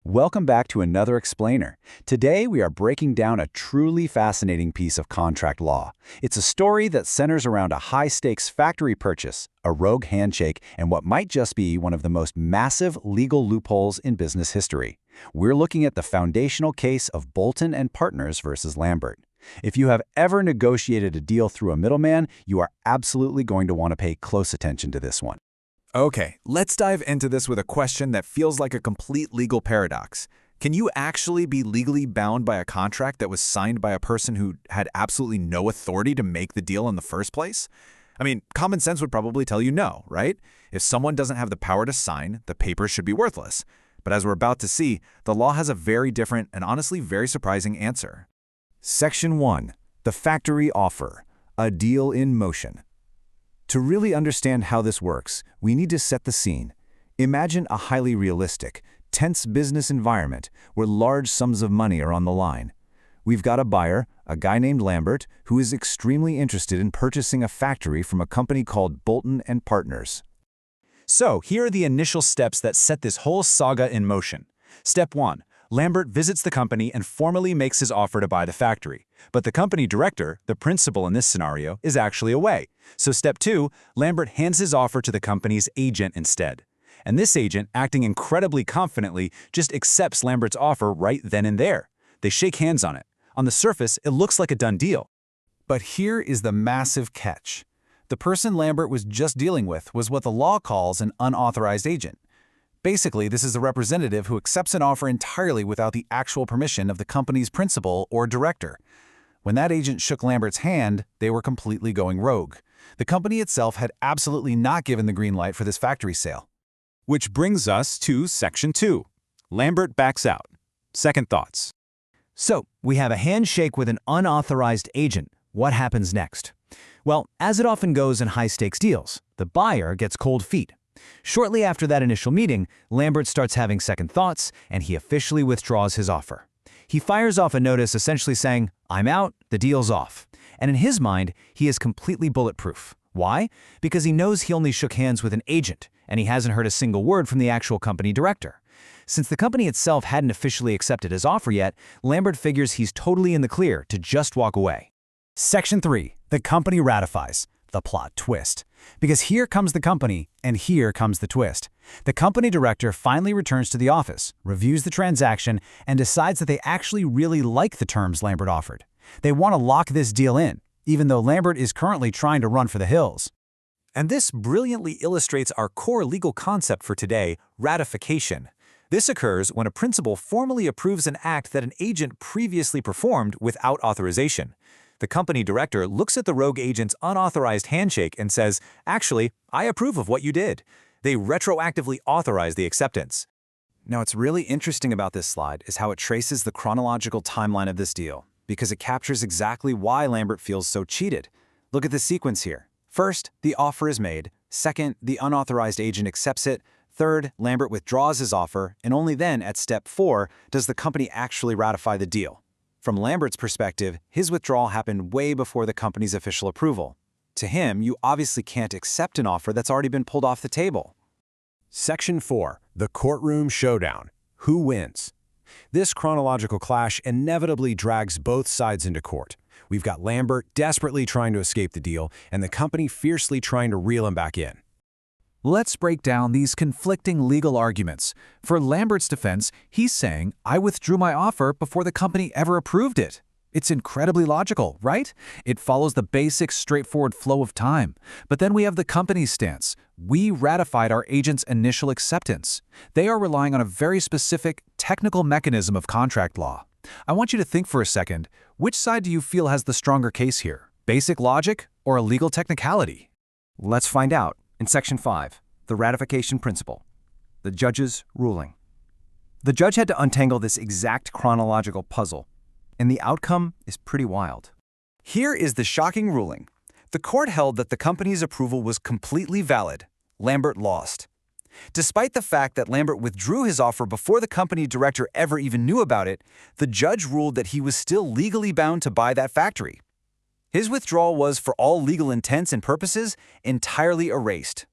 Welcome back to another explainer. Today we are breaking down a truly fascinating piece of contract law. It's a story that centers around a high-stakes factory purchase, a rogue handshake, and what might just be one of the most massive legal loopholes in business history. We're looking at the foundational case of Bolton and Partners versus Lambert. If you have ever negotiated a deal through a middleman, you are absolutely going to want to pay close attention to this one. Okay, let's dive into this with a question that feels like a complete legal paradox. Can you actually be legally bound by a contract that was signed by a person who had absolutely no authority to make the deal in the first place? I mean, common sense would probably tell you no, right? If someone doesn't have the power to sign, the papers should be worthless. But as we're about to see, the law has a very different and honestly very surprising answer. Section 1. The Factory Offer. A Deal in Motion. To really understand how this works, we need to set the scene. Imagine a highly realistic, tense business environment where large sums of money are on the line. We've got a buyer, a guy named Lambert, who is extremely interested in purchasing a factory from a company called Bolton and Partners. So, here are the initial steps that set this whole saga in motion. Step 1. Lambert visits the company and formally makes his offer to buy the factory. But the company director, the principal in this scenario, is actually away. So step 2, Lambert hands his offer to the company's agent instead. And this agent, acting incredibly confidently, just accepts Lambert's offer right then and there. They shake hands on it. On the surface, it looks like a done deal. But here is the massive catch. The person Lambert was just dealing with was what the law calls an unauthorized agent. Basically, this is a representative who accepts an offer entirely without the actual permission of the company's principal or director. When that agent shook Lambert's hand, they were completely going rogue. The company itself had absolutely not given the green light for this factory sale. Which brings us to Section 2. Lambert backs out. Second thoughts. So, we have a handshake with an unauthorized agent. What happens next? Well, as it often goes in high-stakes deals, the buyer gets cold feet. Shortly after that initial meeting, Lambert starts having second thoughts, and he officially withdraws his offer. He fires off a notice essentially saying, "I'm out, the deal's off." And in his mind, he is completely bulletproof. Why? Because he knows he only shook hands with an agent, and he hasn't heard a single word from the actual company director. Since the company itself hadn't officially accepted his offer yet, Lambert figures he's totally in the clear to just walk away. Section 3. The company ratifies. The plot twist. Because here comes the company, and here comes the twist. The company director finally returns to the office, reviews the transaction, and decides that they actually really like the terms Lambert offered. They want to lock this deal in, even though Lambert is currently trying to run for the hills. And this brilliantly illustrates our core legal concept for today, ratification. This occurs when a principal formally approves an act that an agent previously performed without authorization. The company director looks at the rogue agent's unauthorized handshake and says, "Actually, I approve of what you did." They retroactively authorize the acceptance. Now, what's really interesting about this slide is how it traces the chronological timeline of this deal, because it captures exactly why Lambert feels so cheated. Look at the sequence here. First, the offer is made. Second, the unauthorized agent accepts it. Third, Lambert withdraws his offer, and only then, at step 4, does the company actually ratify the deal. From Lambert's perspective, his withdrawal happened way before the company's official approval. To him, you obviously can't accept an offer that's already been pulled off the table. Section 4. The Courtroom Showdown. Who wins? This chronological clash inevitably drags both sides into court. We've got Lambert desperately trying to escape the deal, and the company fiercely trying to reel him back in. Let's break down these conflicting legal arguments. For Lambert's defense, he's saying, "I withdrew my offer before the company ever approved it." It's incredibly logical, right? It follows the basic, straightforward flow of time. But then we have the company's stance. We ratified our agent's initial acceptance. They are relying on a very specific, technical mechanism of contract law. I want you to think for a second, which side do you feel has the stronger case here? Basic logic or a legal technicality? Let's find out. In Section 5, the ratification principle, the judge's ruling. The judge had to untangle this exact chronological puzzle, and the outcome is pretty wild. Here is the shocking ruling. The court held that the company's approval was completely valid. Lambert lost. Despite the fact that Lambert withdrew his offer before the company director ever even knew about it, the judge ruled that he was still legally bound to buy that factory. His withdrawal was, for all legal intents and purposes, entirely erased.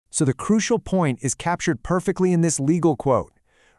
So the crucial point is captured perfectly in this legal quote.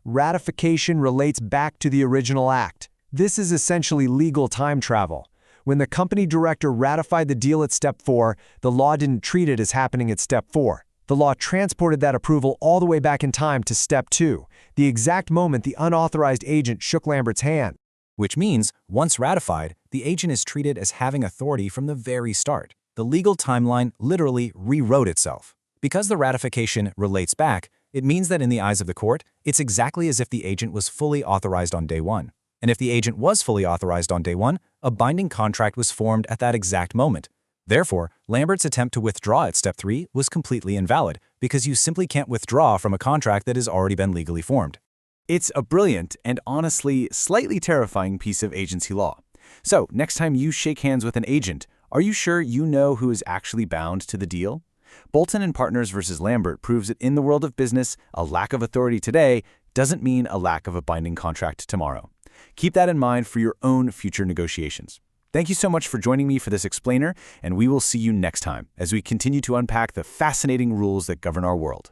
Ratification relates back to the original act. This is essentially legal time travel. When the company director ratified the deal at Step 4, the law didn't treat it as happening at Step 4. The law transported that approval all the way back in time to Step 2, the exact moment the unauthorized agent shook Lambert's hand. Which means, once ratified, the agent is treated as having authority from the very start. The legal timeline literally rewrote itself. Because the ratification relates back, it means that in the eyes of the court, it's exactly as if the agent was fully authorized on day one. And if the agent was fully authorized on day one, a binding contract was formed at that exact moment. Therefore, Lambert's attempt to withdraw at Step 3 was completely invalid, because you simply can't withdraw from a contract that has already been legally formed. It's a brilliant and honestly slightly terrifying piece of agency law. So, next time you shake hands with an agent, are you sure you know who is actually bound to the deal? Bolton and Partners versus Lambert proves that in the world of business, a lack of authority today doesn't mean a lack of a binding contract tomorrow. Keep that in mind for your own future negotiations. Thank you so much for joining me for this explainer, and we will see you next time as we continue to unpack the fascinating rules that govern our world.